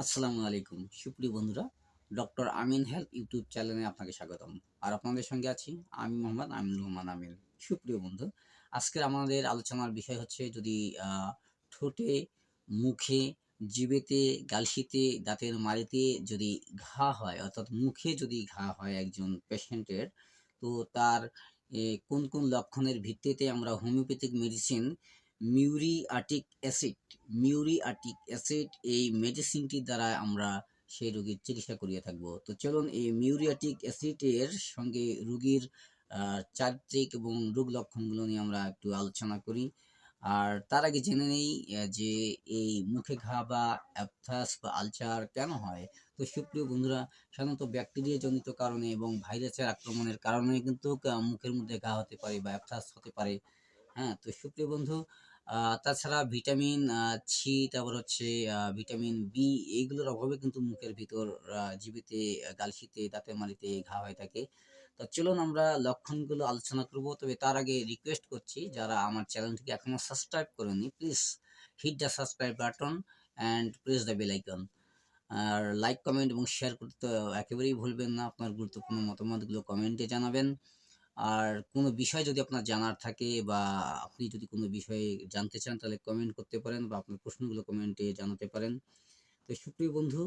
আসসালামু আলাইকুম সুপ্রিয় বন্ধুরা, ডক্টর আমিন হেলথ ইউটিউব চ্যানেলে আপনাকে স্বাগতম। আর আপনাদের সঙ্গে আছি আমি মোহাম্মদ আমিনুর রহমান আমিন। সুপ্রিয় বন্ধু, আজকের আমাদের আলোচনার বিষয় হচ্ছে যদি ঠোঁটে, মুখে, জিভেতে, গালসিতে, দাঁতের মাড়িতে যদি ঘা হয়, অর্থাৎ মুখে যদি ঘা হয় একজন পেশেন্টের, তো তার কোন কোন লক্ষণের ভিত্তিতে আমরা homeopathic medicine muriatic acid muriatic acid এই মেডিসিনটির দ্বারা আমরা সেই রোগীর চিকিৎসা করিয়ে থাকব। তো চলুন এই মিউরিয়াটিক অ্যাসিডের সঙ্গে রোগীর চারিত্রিক এবং রোগ লক্ষণগুলো নিয়ে আমরা একটু আলোচনা করি। আর তার আগে জেনে নেই যে এই মুখে ঘা বা অ্যাপথাস বা আলচার কেন হয়। তো সুপ্রিয় বন্ধুরা, সাধারণত ব্যাকটেরিয়া জনিত কারণে এবং ভাইরাসের আক্রমণের কারণে কিন্তু মুখের মধ্যে ঘা হতে পারে বা অ্যাপথাস হতে পারে। হ্যাঁ, তো সুপ্রিয় বন্ধু, তাছাড়া ভিটামিন সি, তারপর হচ্ছে ভিটামিন বি, এইগুলোর অভাবে কিন্তু মুখের ভিতর জিভেতে, গালসিতে, দাঁতের মাড়িতে ঘা হয়ে থাকে। তো চলুন আমরা লক্ষণগুলো আলোচনা করব। তবে তার আগে রিকোয়েস্ট করছি, যারা আমার চ্যানেলটিকে এখনো সাবস্ক্রাইব করেনি, please hit the subscribe button and press the bell icon. আর লাইক, কমেন্ট এবং শেয়ার করতে তো একেবারেই ভুলবেন না। আপনার গুরুত্বপূর্ণ মতামতগুলো কমেন্টে জানাবেন। আর কোনো বিষয় যদি আপনার জানার থাকে বা আপনি যদি কোনো বিষয়ে জানতে চান, তাহলে কমেন্ট করতে পারেন বা আপনার প্রশ্নগুলো কমেন্টে জানাতে পারেন। তো সুপ্রিয় বন্ধু,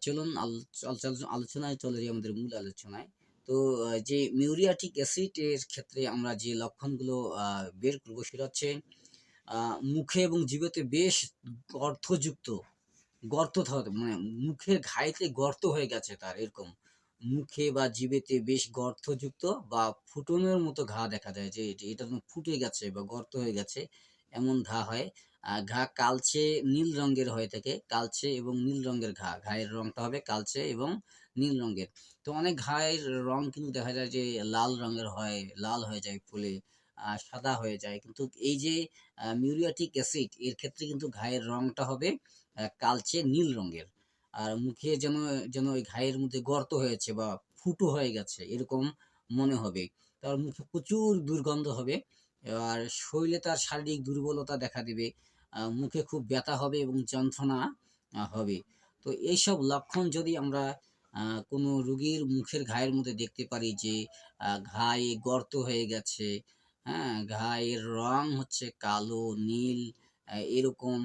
চলুন আলোচনায় চলে যাই, আমাদের মূল আলোচনায়। তো যে মিউরিয়াটিক অ্যাসিড এর ক্ষেত্রে আমরা যে লক্ষণগুলো বের করবো সেটা হচ্ছে মুখে এবং জিভেতে বেশ অর্থযুক্ত গর্ত মানে মুখের ঘাইতে গর্ত হয়ে গেছে তার, এরকম মুখে বা জিভেতে বেশ গর্তযুক্ত বা ফুটনের মতো ঘা দেখা যায়, যে এটা যেন ফুটে গেছে বা গর্ত হয়ে গেছে, এমন ঘা হয়। ঘা কালচে নীল রঙের হয়ে থাকে, কালচে এবং নীল রঙের ঘায়ের রংটা হবে কালচে এবং নীল রঙের। তো অনেক ঘায়ের রং কিন্তু দেখা যায় যে লাল রঙের হয়, লাল হয়ে যায় ফুলে, সাদা হয়ে যায়। কিন্তু এই যে মিউরিয়াটিক অ্যাসিড এর ক্ষেত্রে কিন্তু ঘায়ের রংটা হবে কালচে নীল রঙের। আর মুখে যেন যেন ওই ঘায়ের মধ্যে গর্ত হয়েছে বা ফুটো হয়ে গেছে এরকম মনে হবে। তার মুখে প্রচুর দুর্গন্ধ হবে। আর শরীরে তার শারীরিক দুর্বলতা দেখা দেবে। মুখে খুব ব্যথা হবে এবং যন্ত্রণা হবে। তো এইসব লক্ষণ যদি আমরা কোনো রুগীর মুখের ঘায়ের মধ্যে দেখতে পারি যে ঘায়ে গর্ত হয়ে গেছে, হ্যাঁ, ঘায়ের রং হচ্ছে কালো, নীল, এরকম,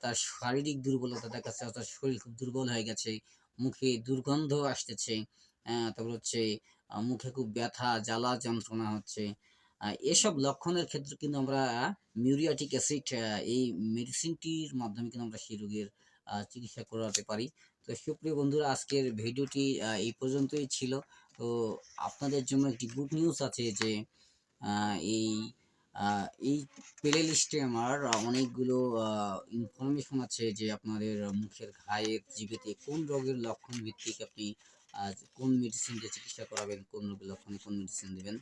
তার শারীরিক দুর্বলতা দেখাচ্ছে, অর্থাৎ শরীর খুব দুর্বল হয়ে গেছে, মুখে দুর্গন্ধ আসতেছে, তারপর হচ্ছে মুখে খুব ব্যথা, জ্বালা, যন্ত্রণা হচ্ছে। এসব লক্ষণের ক্ষেত্রে কিন্তু আমরা মিউরিয়াটিক অ্যাসিড এই মেডিসিনটির মাধ্যমে কিন্তু আমরা সেই রোগের চিকিৎসা করাতে পারি। তো সুপ্রিয় বন্ধুরা, আজকের ভিডিওটি এই পর্যন্তই ছিল। তো আপনাদের জন্য একটি গুড নিউজ আছে যে এই এই প্লে লিস্টে আমার অনেকগুলো ইনফরমেশন আছে যে আপনাদের মুখের ঘায়ের, জিভেতে কোন রোগের লক্ষণ ভিত্তিক আপনি কোন মেডিসিন দিয়ে চিকিৎসা করাবেন, কোন রোগের লক্ষণে কোন মেডিসিন দেবেন।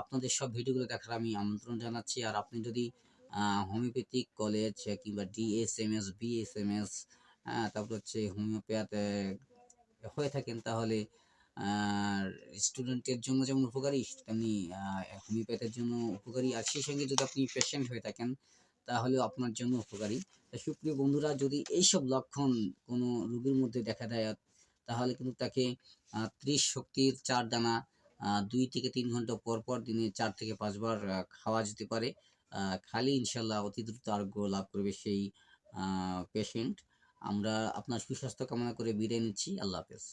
আপনাদের সব ভিডিওগুলো দেখার আমি আমন্ত্রণ জানাচ্ছি। আর আপনি যদি হোমিওপ্যাথিক কলেজ কিংবা ডিএসএমএস, বিএসএমএস, তারপর হচ্ছে হোমিওপ্যাথ হয়ে থাকেন, তাহলে স্টুডেন্টের জন্য যেমন উপকারী, তেমনি হোমিওপ্যাথের জন্য উপকারী। আর সেই সঙ্গে যদি আপনি পেশেন্ট হয়ে থাকেন, তাহলেও আপনার জন্য উপকারী। তা সুপ্রিয় বন্ধুরা, যদি এইসব লক্ষণ কোনো রোগীর মধ্যে দেখা দেয়, তাহলে কিন্তু তাকে 30 শক্তির 4 দানা 2 থেকে 3 ঘন্টা পর পর দিনে 4 থেকে 5 বার খাওয়া যেতে পারে। খালি ইনশাল্লাহ অতি দ্রুত আরোগ্য লাভ করবে সেই পেশেন্ট। আমরা আপনার সুস্বাস্থ্য কামনা করে বিদায় নিচ্ছি। আল্লাহ হাফেজ।